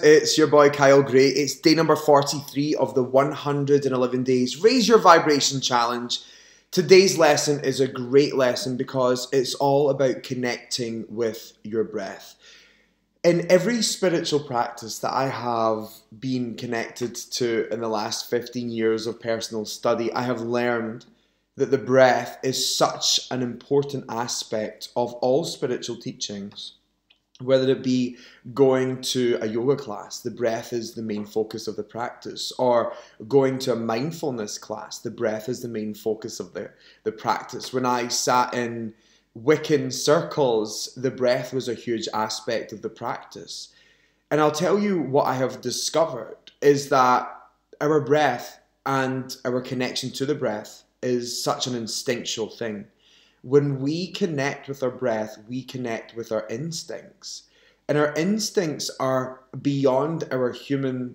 It's your boy Kyle Gray. It's day number 43 of the 111 days Raise Your Vibration Challenge. Today's lesson is a great lesson because it's all about connecting with your breath. In every spiritual practice that I have been connected to in the last 15 years of personal study, I have learned that the breath is such an important aspect of all spiritual teachings. Whether it be going to a yoga class, the breath is the main focus of the practice, or going to a mindfulness class, the breath is the main focus of the practice. When I sat in Wiccan circles, the breath was a huge aspect of the practice. And I'll tell you what I have discovered is that our breath and our connection to the breath is such an instinctual thing. When we connect with our breath, we connect with our instincts. And our instincts are beyond our human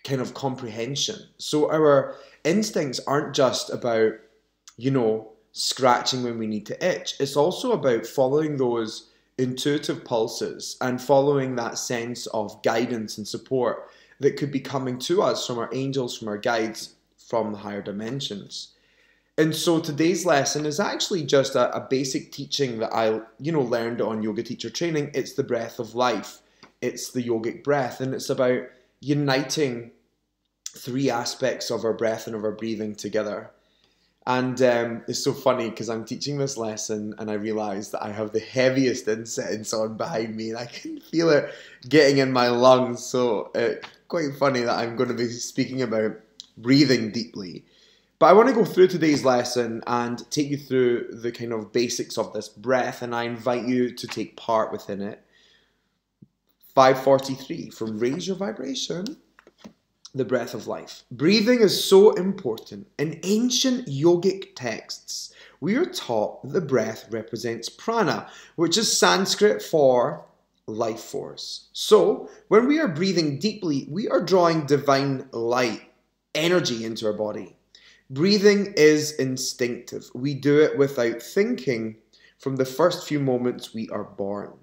kind of comprehension. So our instincts aren't just about, scratching when we need to itch. It's also about following those intuitive pulses and following that sense of guidance and support that could be coming to us from our angels, from our guides, from the higher dimensions. And so today's lesson is actually just a basic teaching that I, learned on yoga teacher training. It's the breath of life. It's the yogic breath. And it's about uniting three aspects of our breath and of our breathing together. And it's so funny because I'm teaching this lesson and I realize that I have the heaviest incense on behind me and I can feel it getting in my lungs. So it's quite funny that I'm going to be speaking about breathing deeply. But I want to go through today's lesson and take you through the kind of basics of this breath, and I invite you to take part within it. 543 from Raise Your Vibration, the breath of life. Breathing is so important. In ancient yogic texts, we are taught that the breath represents prana, which is Sanskrit for life force. So, when we are breathing deeply, we are drawing divine light, energy into our body. Breathing is instinctive. We do it without thinking from the first few moments we are born.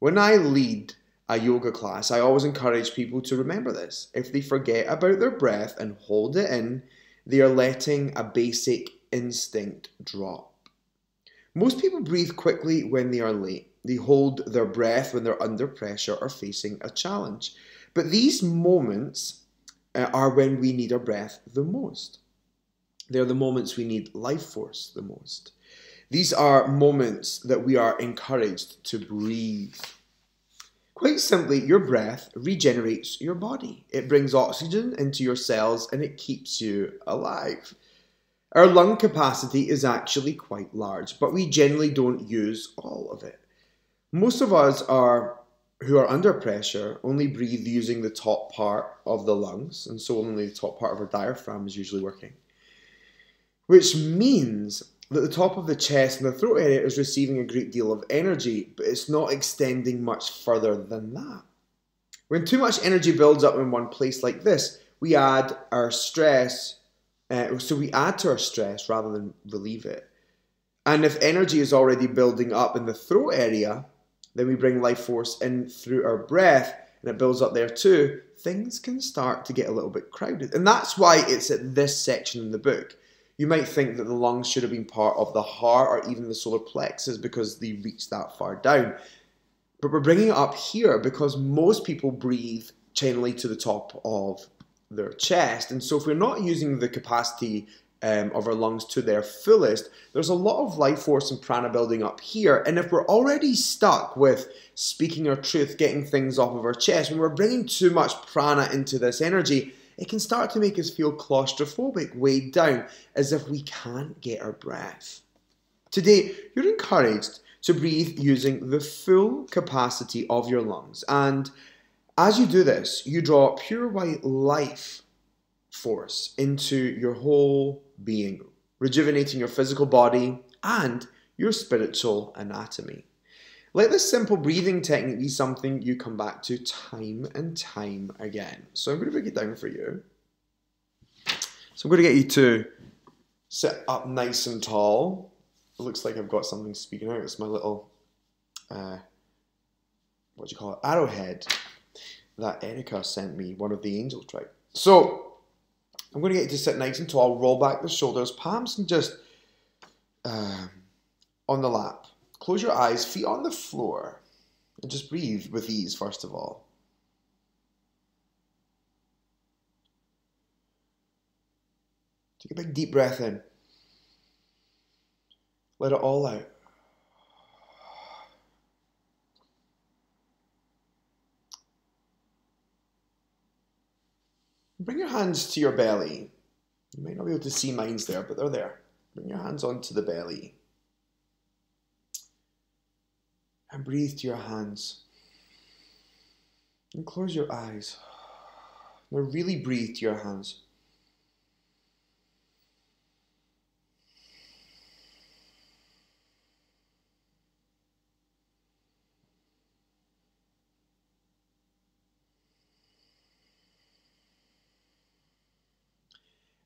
When I lead a yoga class, I always encourage people to remember this. If they forget about their breath and hold it in, they are letting a basic instinct drop. Most people breathe quickly when they are late. They hold their breath when they're under pressure or facing a challenge. But these moments are when we need our breath the most. They're the moments we need life force the most. These are moments that we are encouraged to breathe. Quite simply, your breath regenerates your body. It brings oxygen into your cells and it keeps you alive. Our lung capacity is actually quite large, but we generally don't use all of it. Most of us who are under pressure only breathe using the top part of the lungs, and so only the top part of our diaphragm is usually working. Which means that the top of the chest and the throat area is receiving a great deal of energy, but it's not extending much further than that. When too much energy builds up in one place like this, we add our stress, so we add to our stress rather than relieve it. And if energy is already building up in the throat area, then we bring life force in through our breath and it builds up there too, things can start to get a little bit crowded. And that's why it's at this section in the book. You might think that the lungs should have been part of the heart or even the solar plexus because they reach that far down. But we're bringing it up here because most people breathe generally to the top of their chest. And so if we're not using the capacity of our lungs to their fullest, there's a lot of life force and prana building up here. And if we're already stuck with speaking our truth, getting things off of our chest, when we're bringing too much prana into this energy, it can start to make us feel claustrophobic, weighed down, as if we can't get our breath. Today, you're encouraged to breathe using the full capacity of your lungs. And as you do this, you draw pure white life force into your whole being, rejuvenating your physical body and your spiritual anatomy. Let this simple breathing technique be something you come back to time and time again. So I'm going to break it down for you. So I'm going to get you to sit up nice and tall. It looks like I've got something speaking out. It's my little, what do you call it? Arrowhead. that Erica sent me, one of the angel tribe. So I'm going to get you to sit nice and tall, roll back the shoulders, palms and just on the lap. Close your eyes, feet on the floor, and just breathe with ease first of all. Take a big deep breath in. Let it all out. Bring your hands to your belly. You might not be able to see mine's there, but they're there. Bring your hands onto the belly. And breathe to your hands. And close your eyes. Now really breathe to your hands.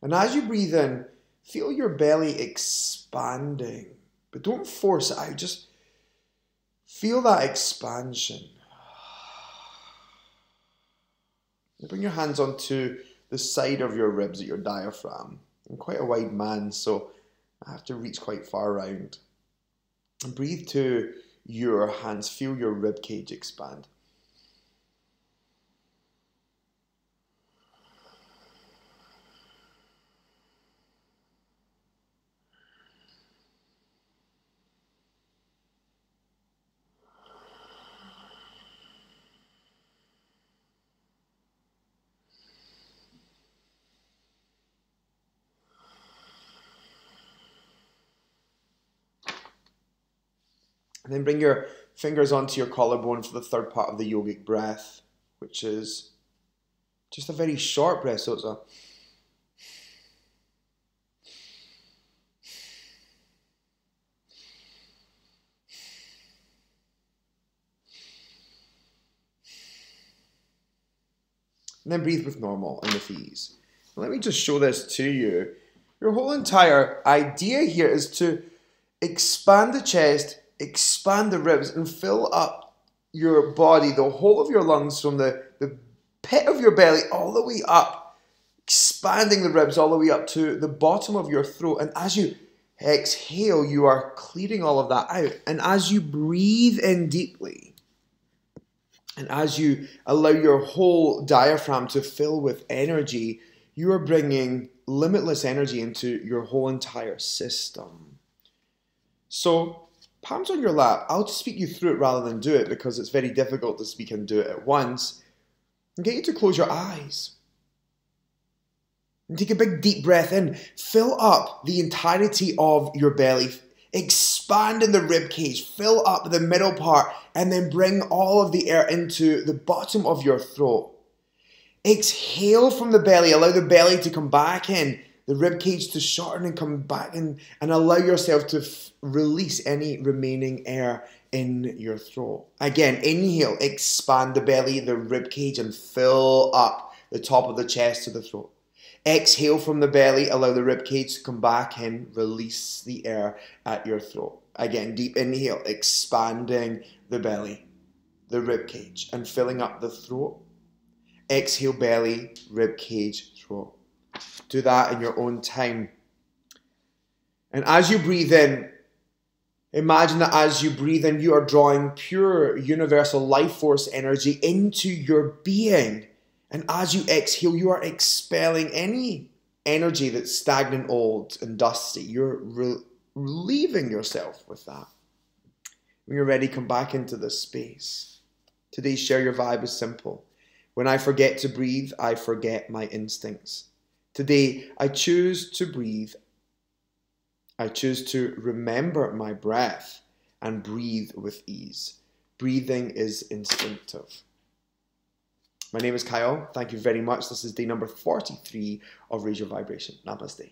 And as you breathe in, feel your belly expanding. But don't force it out. Just feel that expansion. Bring your hands onto the side of your ribs at your diaphragm. I'm quite a wide man, so I have to reach quite far around. And breathe to your hands. Feel your rib cage expand. And then bring your fingers onto your collarbone for the third part of the yogic breath, which is just a very short breath. So it's a and then breathe with normal and with ease. Let me just show this to you. Your whole entire idea here is to expand the chest, expand the ribs, and fill up your body, the whole of your lungs, from the pit of your belly all the way up, expanding the ribs all the way up to the bottom of your throat. And as you exhale, you are clearing all of that out. And as you breathe in deeply, and as you allow your whole diaphragm to fill with energy, you are bringing limitless energy into your whole entire system. So, palms on your lap. I'll just speak you through it rather than do it because it's very difficult to speak and do it at once. And get you to close your eyes. And take a big deep breath in. Fill up the entirety of your belly. Expand in the rib cage. Fill up the middle part. And then bring all of the air into the bottom of your throat. Exhale from the belly. Allow the belly to come back in. The rib cage to shorten and come back in. And allow yourself to release any remaining air in your throat. Again, inhale. Expand the belly, the rib cage, and fill up the top of the chest to the throat. Exhale from the belly. Allow the rib cage to come back in. Release the air at your throat. Again, deep inhale. Expanding the belly, the rib cage, and filling up the throat. Exhale, belly, rib cage, throat. Do that in your own time. And as you breathe in, imagine that as you breathe in, you are drawing pure universal life force energy into your being. And as you exhale, you are expelling any energy that's stagnant, old, and dusty. You're relieving yourself with that. When you're ready, come back into this space. Today's Share Your Vibe is simple. When I forget to breathe, I forget my instincts. Today, I choose to breathe. I choose to remember my breath and breathe with ease. Breathing is instinctive. My name is Kyle. Thank you very much. This is day number 43 of Raise Your Vibration. Namaste.